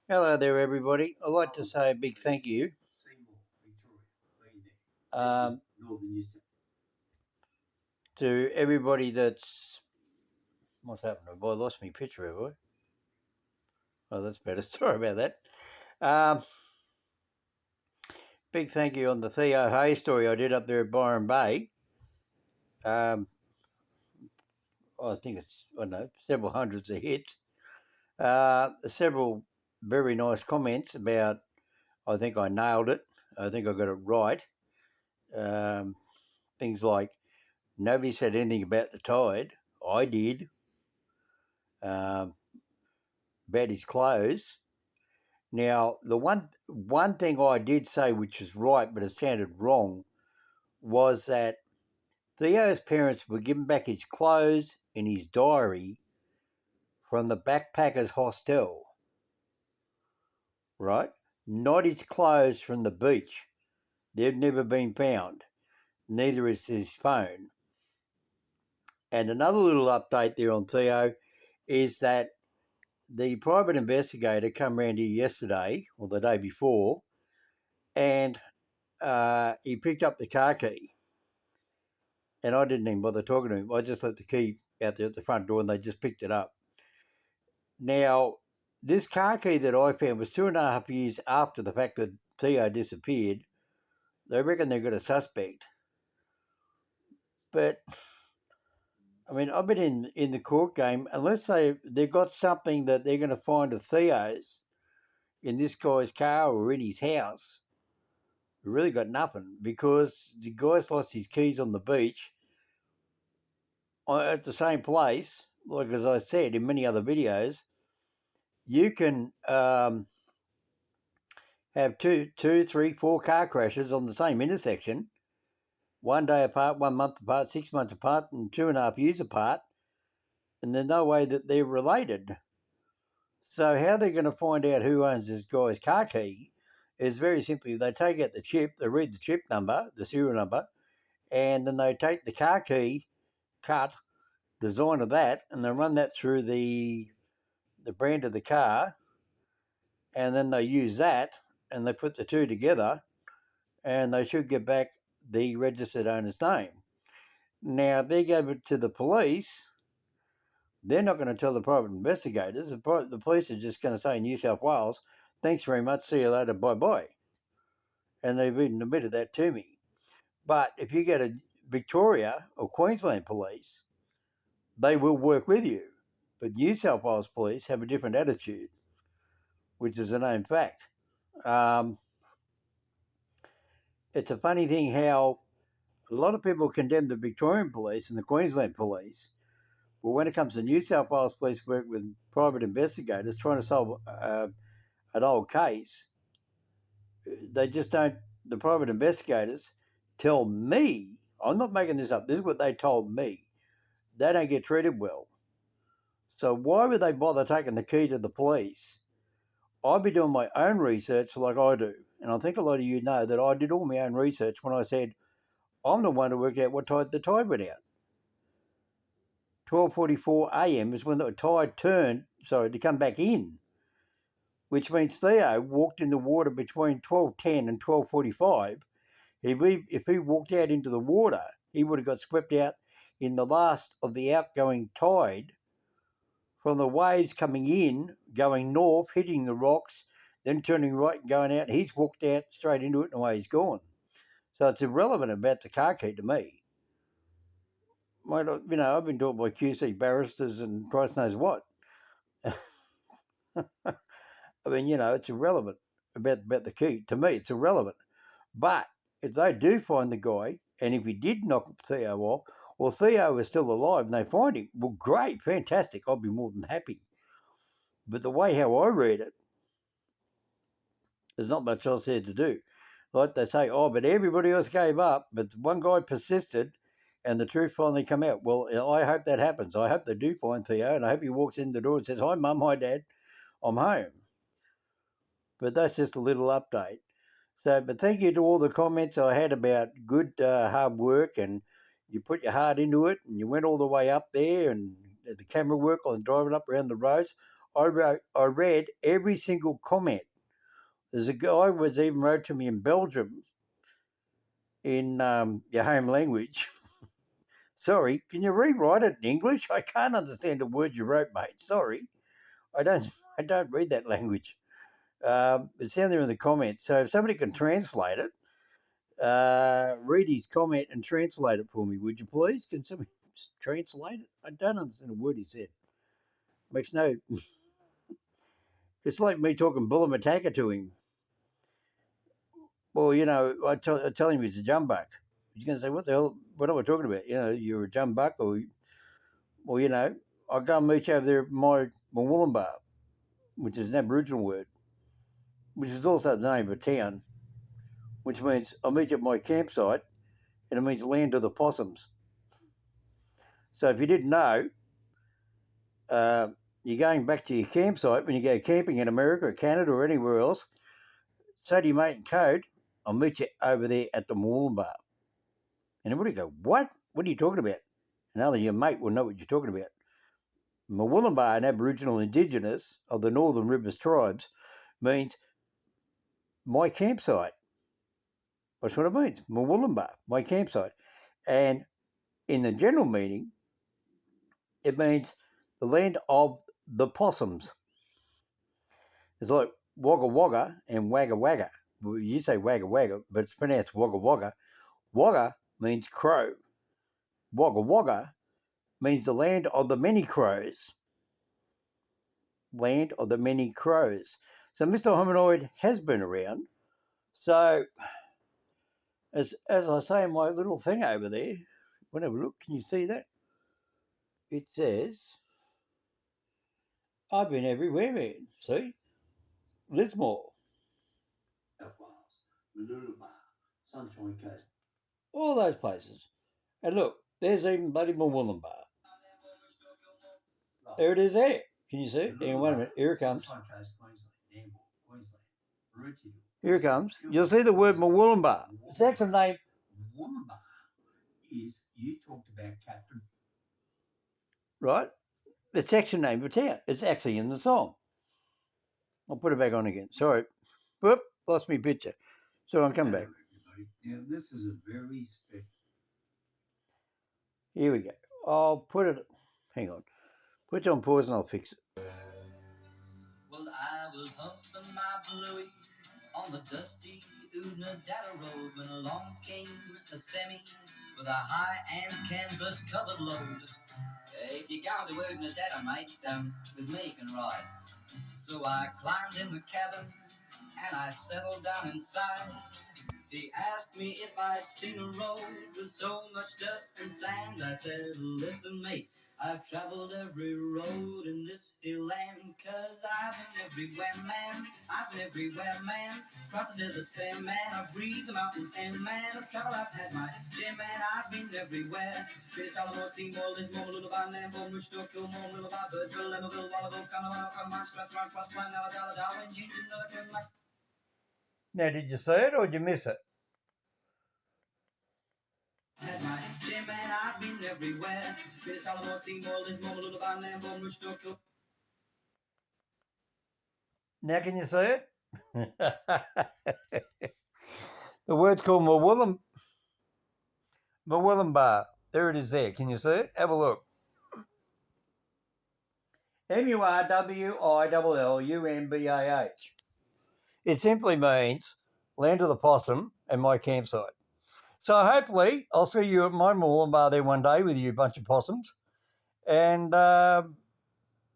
Hello there, everybody. I'd like to say a big thank you um, to everybody that's. What's happened? Have I lost my picture, have I? Oh, that's better. Sorry about that. Um, Big thank you on the Theo Hayez story I did up there at Byron Bay. Um, I think it's, I don't know, several hundreds of hits. Several very nice comments about, I think I nailed it. I think I got it right. Um, Things like, nobody said anything about the tide. I did. Um, about his clothes. Now, the one thing I did say, which is right, but it sounded wrong, was that Theo's parents were giving back his clothes and his diary from the backpackers hostel, right? Not his clothes from the beach. They've never been found. Neither is his phone. And another little update there on Theo is that the private investigator come round here yesterday or the day before, and he picked up the car key, and I didn't even bother talking to him. I just left the key out there at the front door, and they just picked it up. Now, this car key that I found was 2.5 years after the fact that Theo disappeared. They reckon they've got a suspect, but I mean, I've been in the court game. Unless they've got something that they're going to find of Theo's in this guy's car or in his house, we really got nothing, because the guy's lost his keys on the beach at the same place. Like as I said in many other videos, you can have two, three, four car crashes on the same intersection, one day apart, 1 month apart, 6 months apart, and 2.5 years apart, and there's no way that they're related. So how they're going to find out who owns this guy's car key is very simply they take out the chip, they read the chip number, the serial number, and then they take the car key cut, design of that, and they run that through the brand of the car, and then they use that and they put the two together, and they should get back the registered owner's name. Now, if they go to the police, they're not going to tell the private investigators. The police are just going to say, New South Wales, thanks very much, see you later, bye-bye. And they've even admitted that to me. But if you go to Victoria or Queensland police, they will work with you. But New South Wales police have a different attitude, which is a known fact. Um, it's a funny thing how a lot of people condemn the Victorian police and the Queensland police, but when it comes to New South Wales police work with private investigators trying to solve an old case, they just don't. The private investigators tell me, I'm not making this up, this is what they told me, they don't get treated well. So why would they bother taking the key to the police? I'd be doing my own research like I do. And I think a lot of you know that I did all my own research when I said I'm the one to work out what tide the tide went out. 12:44 a.m. is when the tide turned, sorry, to come back in, which means Theo walked in the water between 12:10 and 12:45. If he walked out into the water, he would have got swept out in the last of the outgoing tide from the waves coming in, going north, hitting the rocks, then turning right and going out. He's walked out straight into it and away he's gone. So it's irrelevant about the car key to me. Mate, I've been taught by QC barristers and Christ knows what. I mean, it's irrelevant about the key. To me, it's irrelevant. But if they do find the guy, and if he did knock Theo off, or Theo is still alive and they find him, well, great, fantastic. I'll be more than happy. But the way how I read it, there's not much else there to do. Like they say, oh, but everybody else gave up, but one guy persisted, and the truth finally come out. Well, I hope that happens. I hope they do find Theo, and I hope he walks in the door and says, hi, Mum, hi, Dad, I'm home. But that's just a little update. So, but thank you to all the comments I had about good hard work, and you put your heart into it, and you went all the way up there, and the camera work on driving up around the roads. I read every single comment. There's a guy was even wrote to me in Belgium in your home language. Sorry, can you rewrite it in English? I can't understand the word you wrote, mate. Sorry, I don't. I don't read that language. It's down there in the comments. So if somebody can translate it, read his comment and translate it for me, would you please? Can somebody translate it? I don't understand a word he said. Makes no. It's like me talking Bullamataka to him. Well, I tell him he's a jumbuck. He's going to say, "What the hell? What am I talking about? You're a jumbuck, or I'll go and meet you over there at my Mawulumba, which is an Aboriginal word, which is also the name of a town, which means I'll meet you at my campsite, and it means land of the possums. So if you didn't know, you're going back to your campsite when you go camping in America or Canada or anywhere else. Say to your mate in code, I'll meet you over there at the Mawulumba. And everybody go, what? What are you talking about? And only your mate will know what you're talking about. Mawulumba, an Aboriginal Indigenous of the Northern Rivers tribes, means my campsite. That's what it means. Mawulumba, my campsite. And in the general meaning, it means the land of the possums. It's like Wagga Wagga and Wagga Wagga. You say Wagga Wagga, but it's pronounced Wagga Wagga. Wagga means crow. Wagga Wagga means the land of the many crows. Land of the many crows. So Mr. Hominoid has been around. So as I say in my little thing over there, whenever look, can you see that? It says, I've been everywhere, man. See? Lismore, Sunshine Coast, all those places. And look, there's even bloody Mawulumba. There it is there. Can you see it? Hang on, wait a minute. Here it comes. Here it comes. You'll see the word Mawulumba. It's actually named Mawulumba. Is you talked about Captain. Right? It's actually named a town. It's actually in the song. I'll put it back on again. Sorry. Whoop, lost me picture. So I'll come back. Now this is a very special. Here we go. I'll put it. Hang on. Put it on pause and I'll fix it. Well, I was humping my bluey on the dusty Oodnadatta road when along came a semi with a high and canvas covered load. If you got to Oodnadatta, mate, with me you can ride. So I climbed in the cabin and I settled down inside. He asked me if I'd seen a road with so much dust and sand. I said, listen, mate, I've traveled every road in this here land, 'cause I've been everywhere, man. I've been everywhere, man. Across the deserts clear, man. I've breathed the mountains in, man. I've traveled, I've had my share, man. I've been everywhere. Been to Tullamore, Seymour, Lismore, Lullaby, Nambour, Wichita, Kilmore, Lullaby, Birdsville, Lemmerville, Wallaville, Connemara, Connemara, Strathmore, Crosspoint, Alladala, Darwin, Ginger, Northern, like. Now, did you see it or did you miss it? Had my share, man, I've been everywhere. Been to Tullamore, Seymour, Lismore, Lullaby, Nambour, Wichita, Kilmore. Now can you see it? The word's called Mawulumba. There it is there. Can you see it? Have a look. Murwillumbah. It simply means land of the possum and my campsite. So hopefully I'll see you at my Mawulumba there one day with you bunch of possums and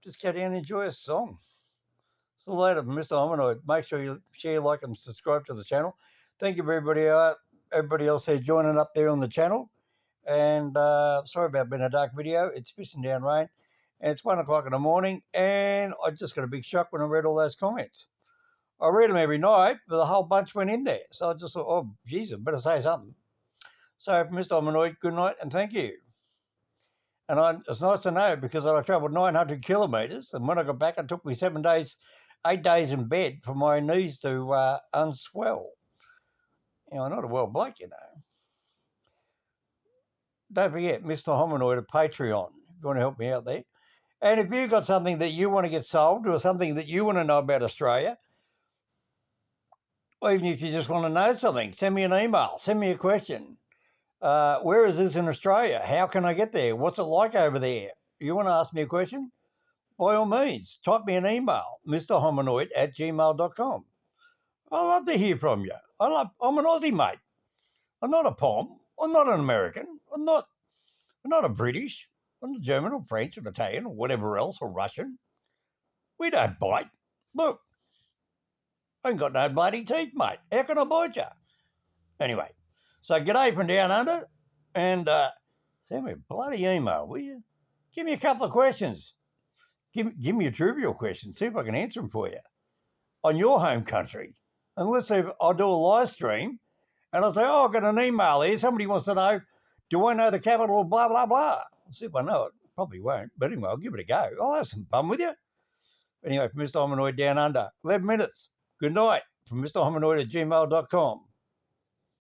just go down and enjoy a song. See you later, Mr. Hominoid. Make sure you share, like, and subscribe to the channel. Thank you, everybody else here joining up there on the channel. And sorry about being a dark video. It's pissing down rain. And it's 1 o'clock in the morning. And I just got a big shock when I read all those comments. I read them every night, but a whole bunch went in there. So I just thought, oh, geez, I better say something. So, Mr. Hominoid, good night and thank you. And it's nice to know because I travelled 900 kilometres. And when I got back, it took me 8 days in bed for my knees to unswell. I'm not a well bloke, Don't forget, Mr. Hominoid at Patreon. If you want to help me out there. And if you've got something that you want to get solved or something that you want to know about Australia, or even if you just want to know something, send me an email, send me a question. Where is this in Australia? How can I get there? What's it like over there? You want to ask me a question? By all means, type me an email, mrhominoid@gmail.com. I love to hear from you. I'm an Aussie, mate. I'm not a Pom. I'm not an American. I'm not a British. I'm not German or French or Italian or whatever else or Russian. We don't bite. Look, I ain't got no bloody teeth, mate. How can I bite you? Anyway, so g'day from down under, and send me a bloody email, will you? Give me a couple of questions. Give me a trivial question. See if I can answer them for you on your home country. And let's say I'll do a live stream, and I'll say, oh, I've got an email here. Somebody wants to know, do I know the capital of blah, blah, blah? I'll see if I know it. Probably won't, but anyway, I'll give it a go. I'll have some fun with you. Anyway, from Mr. Hominoid Down Under, 11 minutes. Good night from Mr. Hominoid@gmail.com.